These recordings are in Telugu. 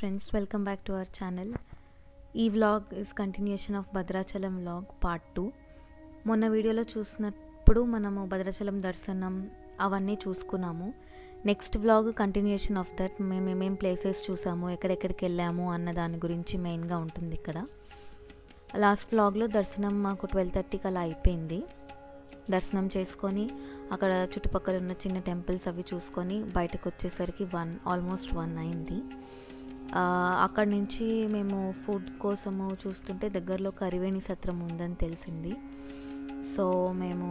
friends, welcome back to our channel. ఈ vlog is continuation of Bhadrachalam vlog part 2. మొన్న వీడియోలో చూసినప్పుడు మనము భద్రాచలం దర్శనం అవన్నీ చూసుకున్నాము. Next vlog continuation of that. మేము ఏమేం ప్లేసెస్ చూసాము, ఎక్కడెక్కడికి వెళ్ళాము అన్న దాని గురించి మెయిన్గా ఉంటుంది ఇక్కడ. లాస్ట్ వ్లాగ్లో దర్శనం మాకు 12:30కి అలా అయిపోయింది. దర్శనం చేసుకొని అక్కడ చుట్టుపక్కల ఉన్న చిన్న టెంపుల్స్ అవి చూసుకొని బయటకు వచ్చేసరికి ఆల్మోస్ట్ 1 అయింది. అక్కడి నుంచి మేము ఫుడ్ కోసము చూస్తుంటే దగ్గరలో కరివేణి సత్రం ఉందని తెలిసింది. సో మేము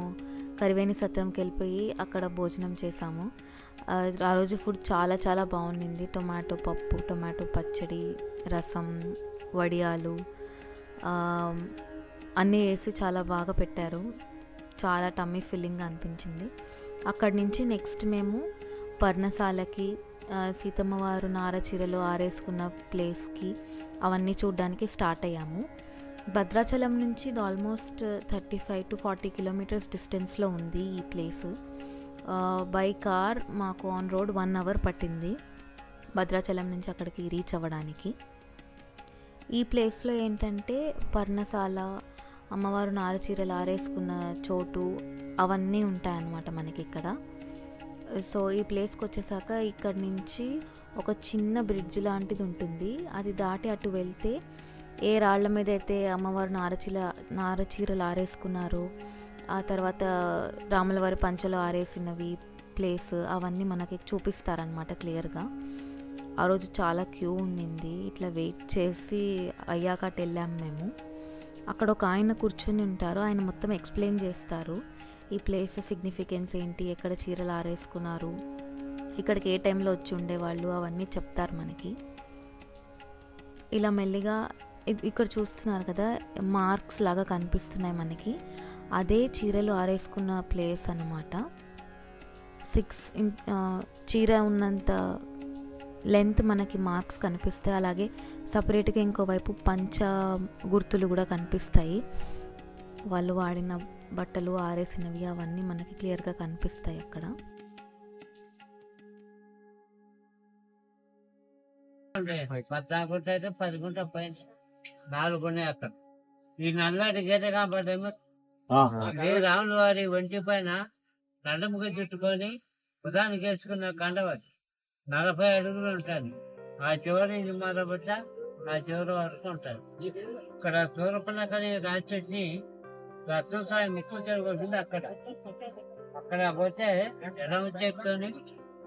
కరివేణి సత్రంకి వెళ్ళిపోయి అక్కడ భోజనం చేసాము. ఆ రోజు ఫుడ్ చాలా చాలా బాగుండింది. టొమాటో పప్పు, టొమాటో పచ్చడి, రసం, వడియాలు అన్నీ వేసి చాలా బాగా పెట్టారు. చాలా టమ్మీ ఫిల్లింగ్గా అనిపించింది. అక్కడి నుంచి నెక్స్ట్ మేము పర్ణశాలకి, సీతమ్మ వారు నారచీరలు ఆరేసుకున్న ప్లేస్కి అవన్నీ చూడడానికి స్టార్ట్ అయ్యాము. భద్రాచలం నుంచి ఇది ఆల్మోస్ట్ 35 to 40 కిలోమీటర్స్ డిస్టెన్స్లో ఉంది ఈ ప్లేస్. బై కార్ మాకు ఆన్ రోడ్ 1 hour పట్టింది భద్రాచలం నుంచి అక్కడికి రీచ్ అవ్వడానికి. ఈ ప్లేస్లో ఏంటంటే పర్ణశాల, అమ్మవారు నారచీరలు ఆరేసుకున్న చోటు అవన్నీ ఉంటాయన్నమాట మనకి ఇక్కడ. సో ఈ ప్లేస్కి వచ్చేసాక ఇక్కడ నుంచి ఒక చిన్న బ్రిడ్జ్ లాంటిది ఉంటుంది. అది దాటి అటు వెళ్తే ఏ రాళ్ల మీద అయితే అమ్మవారు నారచీరలు ఆరేసుకున్నారో, ఆ తర్వాత రాములవారి పంచలో ఆరేసినవి ప్లేస్ అవన్నీ మనకి చూపిస్తారనమాట క్లియర్గా. ఆ రోజు చాలా క్యూ ఉండింది. ఇట్లా వెయిట్ చేసి అయ్యాక అటు వెళ్ళాము మేము. అక్కడ ఒక ఆయన కూర్చుని ఉంటారు. ఆయన మొత్తం ఎక్స్ప్లెయిన్ చేస్తారు ఈ ప్లేస్ సిగ్నిఫికెన్స్ ఏంటి, ఎక్కడ చీరలు ఆరేసుకున్నారు, ఇక్కడికి ఏ టైంలో వచ్చి ఉండేవాళ్ళు అవన్నీ చెప్తారు మనకి. ఇలా మెల్లిగా ఇక్కడ చూస్తున్నారు కదా, మార్క్స్ లాగా కనిపిస్తున్నాయి మనకి. అదే చీరలు ఆరేసుకున్న ప్లేస్ అన్నమాట. 6 చీర ఉన్నంత లెంత్ మనకి మార్క్స్ కనిపిస్తాయి. అలాగే సపరేట్గా ఇంకోవైపు పంచ గుర్తులు కూడా కనిపిస్తాయి. వాళ్ళు వాడిన బట్టలు ఆరేసినవి అవన్నీ మనకి క్లియర్గా కనిపిస్తాయి అక్కడ. అయితే 10 గుంట పైన 4 ఉన్నాయి అక్కడ. ఈ నల్లటి గీత కాబట్టేమో రాముల వారి ఒంటి పైన దండముగా చుట్టుకొని ఉదానికి వేసుకున్న కండవది 40 అడుగులు ఉంటుంది. ఆ చివరి మరబట్ట ఆ చివరి వరకు ఉంటుంది. ఇక్కడ సూరపన్నకని రాచెట్ని రత్నం సాయి ముక్కు చెరుకుంటుంది. అక్కడ పోతే ఎడమ చేతితోని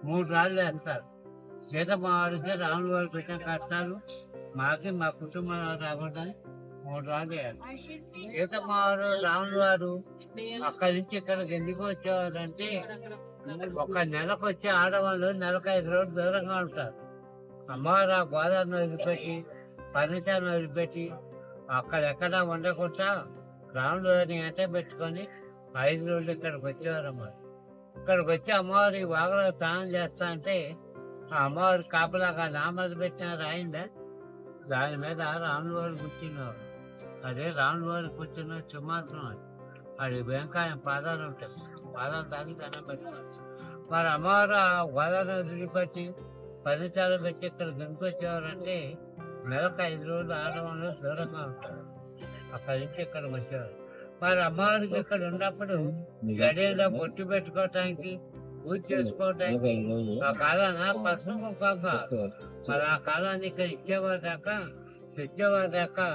3 రాళ్ళు వేస్తారు. సీతమ్మ వారికి రాముల వారు పెట్టిన కష్టాలు మాకి మా కుటుంబం రాకుండా 3 రాళ్ళు వేయాలి. సీతమ్మ వారు రాముల వారు అక్కడి నుంచి ఇక్కడికి ఎందుకు వచ్చేవారంటే, ఒక నెలకు వచ్చే ఆడవాళ్ళు నెలకు 5 రోజులు దూరంగా ఉంటారు. అమ్మవారు ఆ గోదావరిని వదిలిపెట్టి, ఫర్నిచర్ని వదిలిపెట్టి అక్కడెక్కడ ఉండకుండా రాములు వారిని వెంట పెట్టుకొని 5 రోజులు ఇక్కడికి వచ్చేవారు. అమ్మవారు ఇక్కడికి వచ్చి అమ్మవారి వాగులో స్నానం చేస్తా అంటే ఆ అమ్మవారి కాపలాగా నామది పెట్టిన రాయిందా, దాని మీద రాముల వారు కూర్చున్నారు. అదే రాముల వారు కూర్చున్న సింహాసనం. అది వెంకాయం పాదాలు ఉంటాయి. పాదాలు తాగి దండం పెట్టుకోవాలి. మరి అమ్మవారు ఆ గోదావరిని వదిలిపెట్టి ఫర్నిచర్లు పెట్టి ఇక్కడ గెనుకొచ్చేవారంటే నెలకు 5 రోజులు ఆడవాళ్ళు దూరంగా ఉంటారు. అక్కడి నుంచి ఇక్కడికి వచ్చేవారు. మరి అమ్మవారికి ఇక్కడ ఉన్నప్పుడు గడియలో బొట్టు పెట్టుకోవటానికి, పూజ చేసుకోవటానికి ఆ కాలాన పసుపు కుంకుమ, మరి ఆ కాలాన్ని ఇక్కడ ఇచ్చేవారు దాకా తెచ్చేవారు దాకా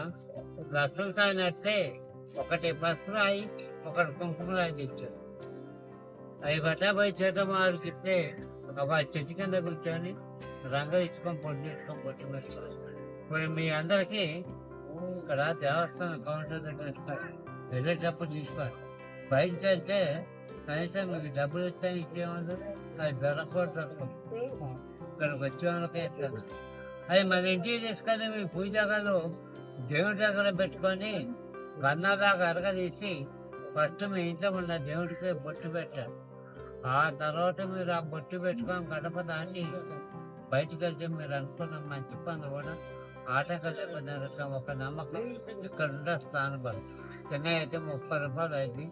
రసం సాగినట్టే ఒకటి పసుపు రాయి, ఒకటి కుంకుమ రాయి తెచ్చారు. అవి బట్టాపోయి చేతమ్మవారికి ఇస్తే ఒక చెట్టు కింద కూర్చొని రంగు ఇచ్చుకొని పొట్టు తెచ్చుకొని పొట్టు పెట్టుకోవాలి. ఇప్పుడు మీ అందరికీ ఇక్కడ దేవస్థానం కౌంటర్ దగ్గర ఇస్తారు. వెళ్ళేటప్పుడు తీసుకోండి. బయటకు వెళ్తే కనీసం మీకు డబ్బులు ఇస్తాను ఇచ్చేవాళ్ళు అది దొరకకూడదు. ఇక్కడికి వచ్చే వాళ్ళకే ఇస్తాను. అది మన ఇంటికి తీసుకొని మీ పూజగాలు దేవుడి దగ్గర పెట్టుకొని గన్నాదాకా అరగదీసి ఫస్ట్ మీ ఇంట్లో ఉన్న దేవుడికి బొట్టు పెట్టారు. ఆ తర్వాత మీరు ఆ బొట్టు పెట్టుకొని గడప దాన్ని బయటకు వెళ్తే మీరు అనుకున్న మంచి పనులు కూడా ఆటంకం ఒక నమ్మకం ఇక్కడ ఉండే స్థానం. చిన్న అయితే 30 రూపాయలు అయింది,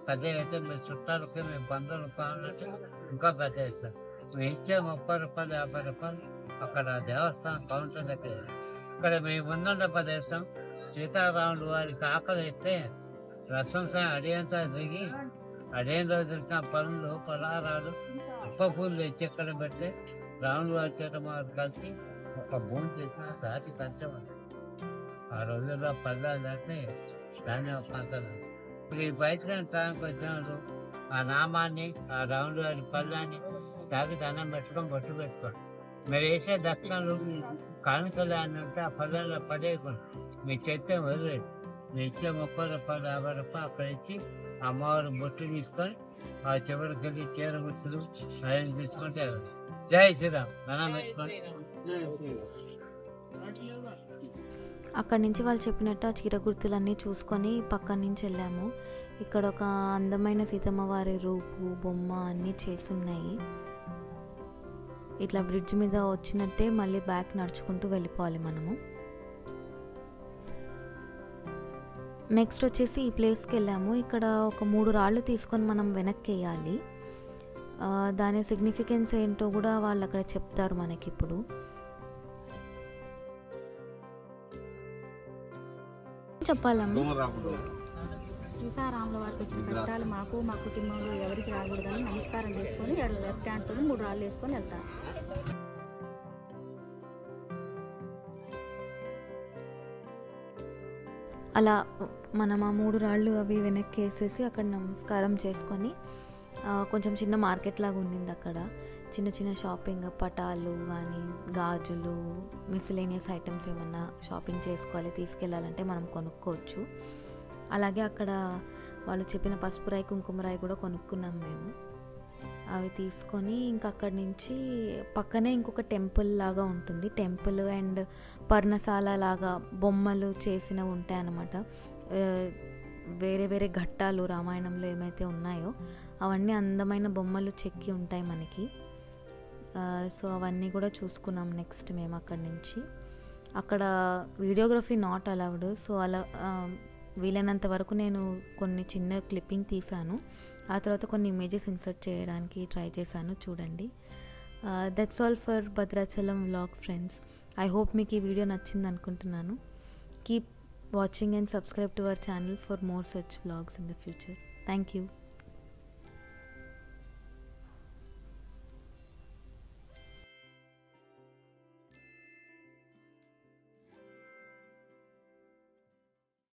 పెద్ద అయితే మీ చుట్టాలకి మీ బంధువులు కావాలంటే ఇంకా పెద్ద అవుతారు. మీ ఇచ్చే 30 రూపాయలు 50 రూపాయలు అక్కడ దేవస్థానం కౌంటర్ దగ్గర. ఇక్కడ మేము ఉన్న ప్రదేశం సీతారాములు వారికి ఆకలి ఇస్తే రసం అడియంతా దిగి అడేంలో దొరికిన పనులు పలహారాలు ఉప్ప పూలు తెచ్చి ఇక్కడ పెడితే రాములు వారి చేత మాకు కలిసి ఒక భూమి చేసిన దాటి కంచమని ఆ రోజుల్లో పల్లాలు అంటే దాన్ని ఒక పంచదు. ఇప్పుడు ఈ బయట టైంకి వచ్చినప్పుడు ఆ నామాన్ని ఆ రాములు వారి పళ్ళాన్ని తాగి దండం పెట్టుకొని బొట్టు పెట్టుకోండి. మీరు వేసే దర్శనాలు కానుకలు అని ఉంటే ఆ పళ్ళల్లో పడేయకుండా మీ చెట్టు వదిలేదు. మీ ఇచ్చే 30 రూపాయలు 50 రూపాయలు అక్కడ ఇచ్చి అమ్మవారు బొట్టు తీసుకొని ఆ చివరికి వెళ్ళి చీర గుర్తులు అవన్నీ తీసుకుంటే జై శ్రీరామ్ దండం పెట్టుకొని అక్కడి నుంచి వాళ్ళు చెప్పినట్టు ఆ చీర గుర్తులన్నీ చూసుకొని పక్కన నుంచి వెళ్ళాము. ఇక్కడ ఒక అందమైన సీతమ్మ వారి రూపు బొమ్మ అన్నీ చేసున్నాయి. ఇట్లా బ్రిడ్జ్ మీద వచ్చినట్టే మళ్ళీ బ్యాక్ నడుచుకుంటూ వెళ్ళిపోవాలి మనము. నెక్స్ట్ వచ్చేసి ఈ ప్లేస్కి వెళ్ళాము. ఇక్కడ ఒక 3 రాళ్ళు తీసుకొని మనం వెనక్కి వేయాలి. దాని సిగ్నిఫికెన్స్ ఏంటో కూడా వాళ్ళు అక్కడ చెప్తారు మనకి. ఇప్పుడు చెప్పాలమ్మా. సీతారాముల వారికి వచ్చిన కష్టాలు మాకు మా కుటుంబంలో ఎవరికి రాకూడదని నమస్కారం చేసుకొని లెఫ్ట్ హ్యాండ్తో 3 రాళ్ళు వేసుకొని వెళ్తారు. అలా మనం ఆ 3 రాళ్ళు అవి వెనక్కి వేసేసి అక్కడ నమస్కారం చేసుకొని కొంచెం చిన్న మార్కెట్ లాగా ఉండింది. అక్కడ చిన్న చిన్న షాపింగ్ పటాలు కానీ గాజులు మిస్లేనియస్ ఐటమ్స్ ఏమన్నా షాపింగ్ చేసుకోవాలి తీసుకెళ్ళాలంటే మనం కొనుక్కోవచ్చు. అలాగే అక్కడ వాళ్ళు చెప్పిన పసుపు రాయి కుంకుమ రాయి కూడా కొనుక్కున్నాం మేము. అవి తీసుకొని ఇంకా అక్కడి నుంచి పక్కనే ఇంకొక టెంపుల్ లాగా ఉంటుంది. టెంపుల్ అండ్ పర్ణశాల లాగా బొమ్మలు చేసినవి ఉంటాయి అన్నమాట. వేరే వేరే ఘట్టాలు రామాయణంలో ఏమైతే ఉన్నాయో అవన్నీ అందమైన బొమ్మలు చెక్కి ఉంటాయి మనకి. సో అవన్నీ కూడా చూసుకున్నాం. నెక్స్ట్ మేము అక్కడి నుంచి అక్కడ వీడియోగ్రఫీ నాట్ అలౌడ్. సో అలా వీలైనంత వరకు నేను కొన్ని చిన్న క్లిప్పింగ్ తీశాను. ఆ తర్వాత కొన్ని ఇమేజెస్ ఇన్సర్ట్ చేయడానికి ట్రై చేశాను. చూడండి. That's all for Bhadrachalam vlog friends. I hope మీకు ఈ వీడియో నచ్చింది అనుకుంటున్నాను. Keep watching and subscribe to our channel for more such vlogs in the future. Thank you.